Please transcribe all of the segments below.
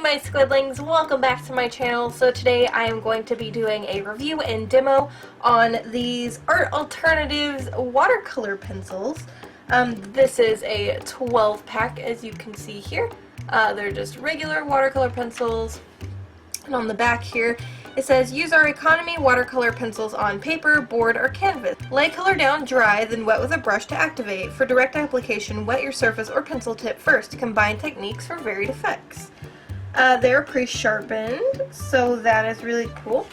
my Squidlings, welcome back to my channel. So today I am going to be doing a review and demo on these Art Alternatives watercolor pencils. This is a 12 pack, as you can see here. They're just regular watercolor pencils. And on the back here it says, use our economy watercolor pencils on paper, board, or canvas. Lay color down dry, then wet with a brush to activate. For direct application, wet your surface or pencil tip first. Combine techniques for varied effects. They're pre-sharpened, so that is really cool.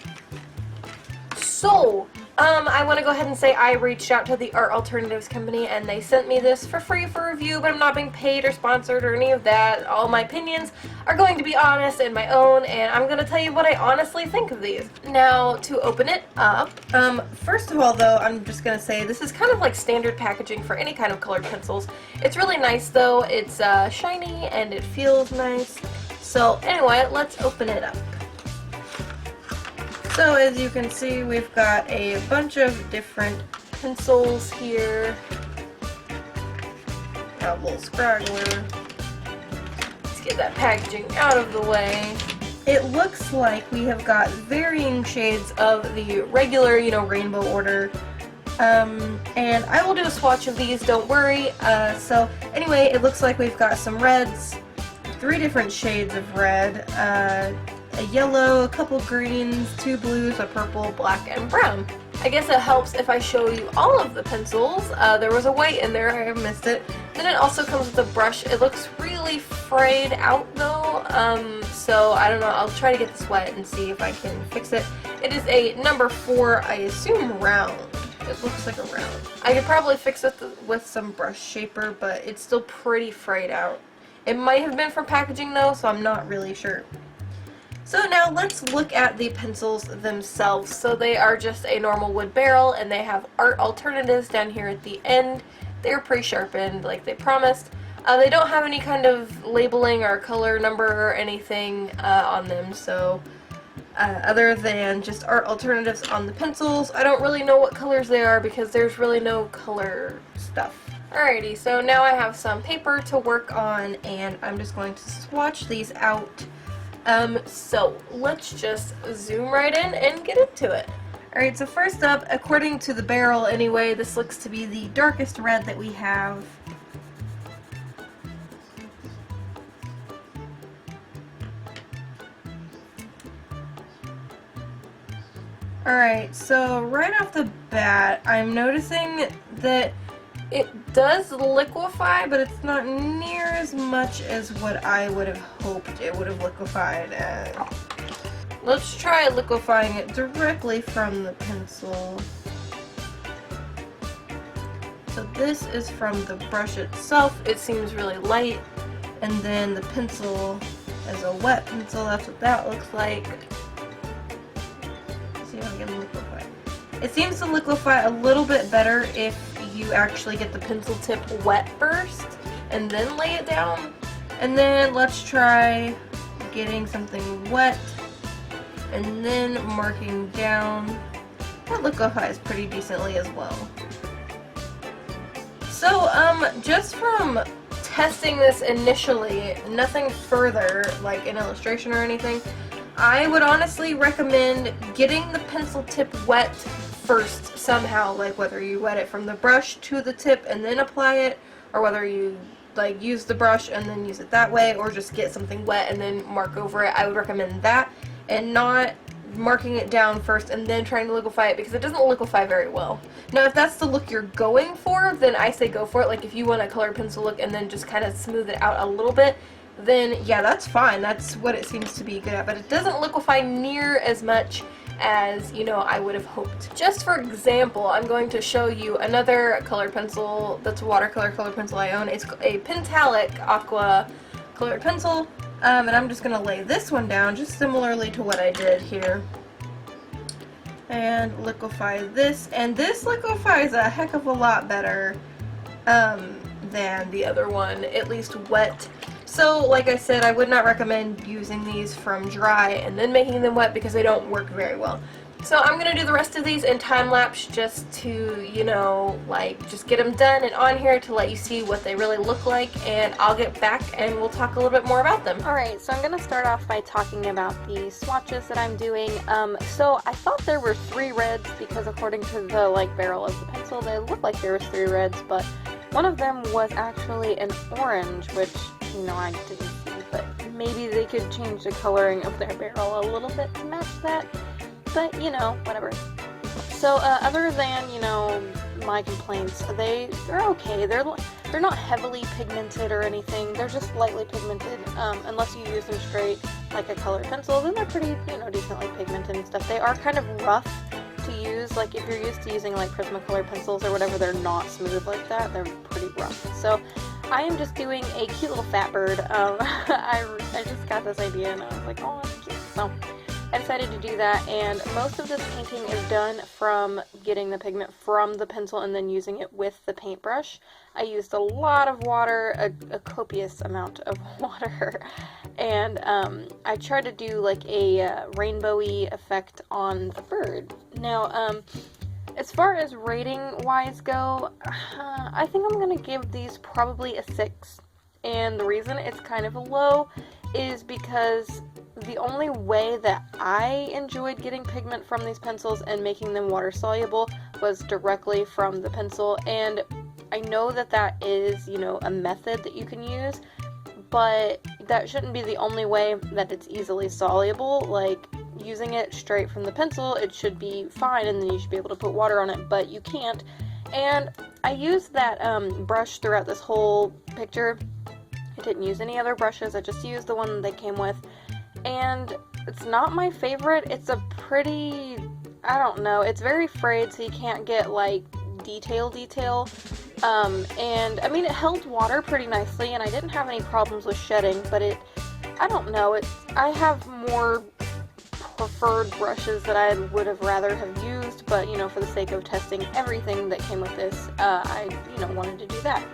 So, I want to go ahead and say I reached out to the Art Alternatives company and they sent me this for free for review, but I'm not being paid or sponsored or any of that. All my opinions are going to be honest and my own, and I'm going to tell you what I honestly think of these. Now, to open it up, first of all though, I'm just going to say this is kind of like standard packaging for any kind of colored pencils. It's really nice though. It's shiny and it feels nice. So anyway, let's open it up. So as you can see, we've got a bunch of different pencils here. Got a little straggler. Let's get that packaging out of the way. It looks like we have got varying shades of the regular, rainbow order. And I will do a swatch of these, don't worry. So anyway, it looks like we've got some reds, 3 different shades of red, a yellow, a couple greens, 2 blues, a purple, black, and brown. I guess it helps if I show you all of the pencils. There was a white in there, I missed it. Then it also comes with a brush. It looks really frayed out though, so I don't know, I'll try to get this wet and see if I can fix it. It is a number 4, I assume round. It looks like a round. I could probably fix it with some brush shaper, but it's still pretty frayed out. It might have been from packaging though, so I'm not really sure. So now let's look at the pencils themselves. So they are just a normal wood barrel and they have Art Alternatives down here at the end. They're pre-sharpened like they promised. They don't have any kind of labeling or color number or anything on them, so other than just Art Alternatives on the pencils. I don't really know what colors they are because there's really no color stuff. Alrighty, so now I have some paper to work on and I'm just going to swatch these out. So let's just zoom right in and get into it. Alright, so first up, according to the barrel anyway, this looks to be the darkest red that we have. Alright, so right off the bat, I'm noticing that it does liquefy, but it's not near as much as what I would have hoped it would have liquefied as. Let's try liquefying it directly from the pencil. So this is from the brush itself. It seems really light, and then the pencil is a wet pencil. That's what that looks like. Let's see if I can liquefy. It seems to liquefy a little bit better if you actually get the pencil tip wet first and then lay it down. And then let's try getting something wet and then marking down. That liquefies pretty decently as well. So just from testing this initially, nothing further like an illustration or anything, I would honestly recommend getting the pencil tip wet first somehow, like whether you wet it from the brush to the tip and then apply it, or whether you like use the brush and then use it that way, or just get something wet and then mark over it. I would recommend that, and not marking it down first and then trying to liquefy it, because it doesn't liquefy very well. Now if that's the look you're going for, then I say go for it. Like if you want a colored pencil look and then just kind of smooth it out a little bit, then yeah, that's fine. That's what it seems to be good at, but it doesn't liquefy near as much as, I would have hoped. Just for example, I'm going to show you another colored pencil that's a watercolor colored pencil I own. It's a Pentalic Aqua colored pencil, and I'm just going to lay this one down just similarly to what I did here. And liquefy this, and this liquefies a heck of a lot better than the other one, at least wet. So, like I said, I would not recommend using these from dry and then making them wet because they don't work very well. So I'm gonna do the rest of these in time lapse just to, you know, like just get them done and on here to let you see what they really look like, and I'll get back and we'll talk a little bit more about them. Alright, so I'm gonna start off by talking about the swatches that I'm doing. So I thought there were 3 reds because according to the like barrel of the pencil, they looked like there was 3 reds, but one of them was actually an orange, which, you know, I didn't see, but maybe they could change the coloring of their barrel a little bit to match that. But, you know, whatever. So, other than, you know, my complaints, they're okay. They're not heavily pigmented or anything. They're just lightly pigmented, unless you use them straight like a colored pencil. Then they're pretty, you know, decently pigmented and stuff. They are kind of rough to use. Like, if you're used to using, like, Prismacolor pencils or whatever, they're not smooth like that. They're pretty rough. So, I am just doing a cute little fat bird. I just got this idea and I was like, oh, that's cute. So, I decided to do that, and most of this painting is done from getting the pigment from the pencil and then using it with the paintbrush. I used a lot of water, a copious amount of water, and I tried to do like a rainbowy effect on the bird. Now, as far as rating-wise go, I think I'm going to give these probably a 6, and the reason it's kind of a low is because the only way that I enjoyed getting pigment from these pencils and making them water soluble was directly from the pencil, and I know that that is, you know, a method that you can use, but that shouldn't be the only way that it's easily soluble. Like, using it straight from the pencil, it should be fine, and then you should be able to put water on it, but you can't. And I used that brush throughout this whole picture. I didn't use any other brushes, I just used the one they came with. And it's not my favorite. It's a pretty, I don't know, it's very frayed, so you can't get like detail. And I mean, it held water pretty nicely and I didn't have any problems with shedding, but I don't know, I have more preferred brushes that I would have rather have used, but, you know, for the sake of testing everything that came with this, I, you know, wanted to do that.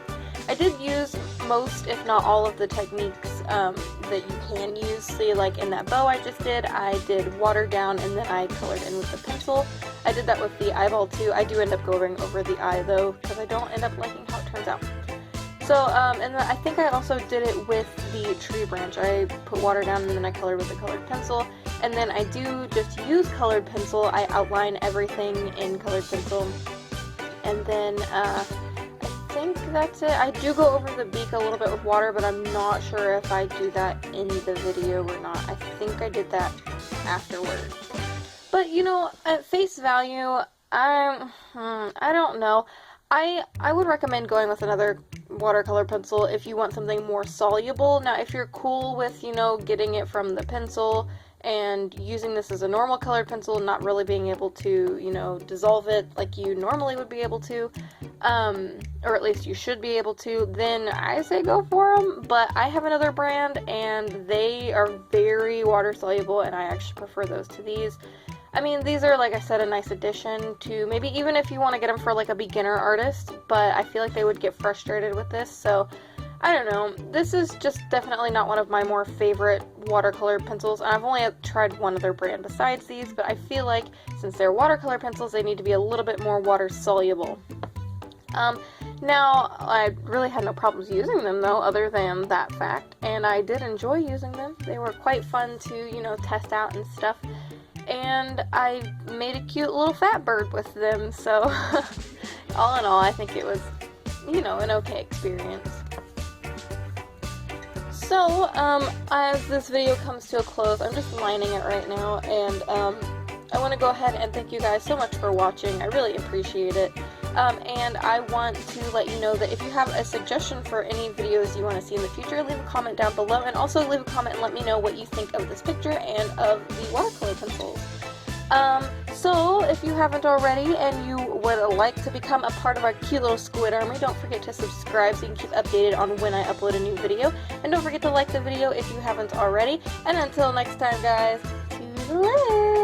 I did use most, if not all, of the techniques that you can use. See, like in that bow I just did, I did water down and then I colored in with the pencil. I did that with the eyeball too. I do end up going over the eye though, because I don't end up liking how it turns out. So, and then I think I also did it with the tree branch. I put water down and then I colored with the colored pencil. And then I do just use colored pencil. I outline everything in colored pencil. And then, I think that's it. I do go over the beak a little bit with water, but I'm not sure if I do that in the video or not. I think I did that afterward. But, you know, at face value, I don't know. I would recommend going with another watercolor pencil if you want something more soluble. Now, if you're cool with, you know, getting it from the pencil and using this as a normal colored pencil, not really being able to, you know, dissolve it like you normally would be able to, or at least you should be able to, then I say go for them. But I have another brand and they are very water soluble and I actually prefer those to these. I mean, these are, like I said, a nice addition to maybe even if you want to get them for like a beginner artist, but I feel like they would get frustrated with this, so I don't know. This is just definitely not one of my more favorite watercolor pencils. I've only tried one other brand besides these, but I feel like since they're watercolor pencils, they need to be a little bit more water soluble. Now, I really had no problems using them though, other than that fact, and I did enjoy using them. They were quite fun to, you know, test out and stuff, and I made a cute little fat bird with them, so all in all, I think it was, you know, an okay experience. So, as this video comes to a close, I'm just lining it right now, and I want to go ahead and thank you guys so much for watching. I really appreciate it. And I want to let you know that if you have a suggestion for any videos you want to see in the future, leave a comment down below, and also leave a comment and let me know what you think of this picture and of the watercolor pencils. So if you haven't already and you would like to become a part of our cute little squid army, don't forget to subscribe so you can keep updated on when I upload a new video, and don't forget to like the video if you haven't already, and until next time guys, toodaloo!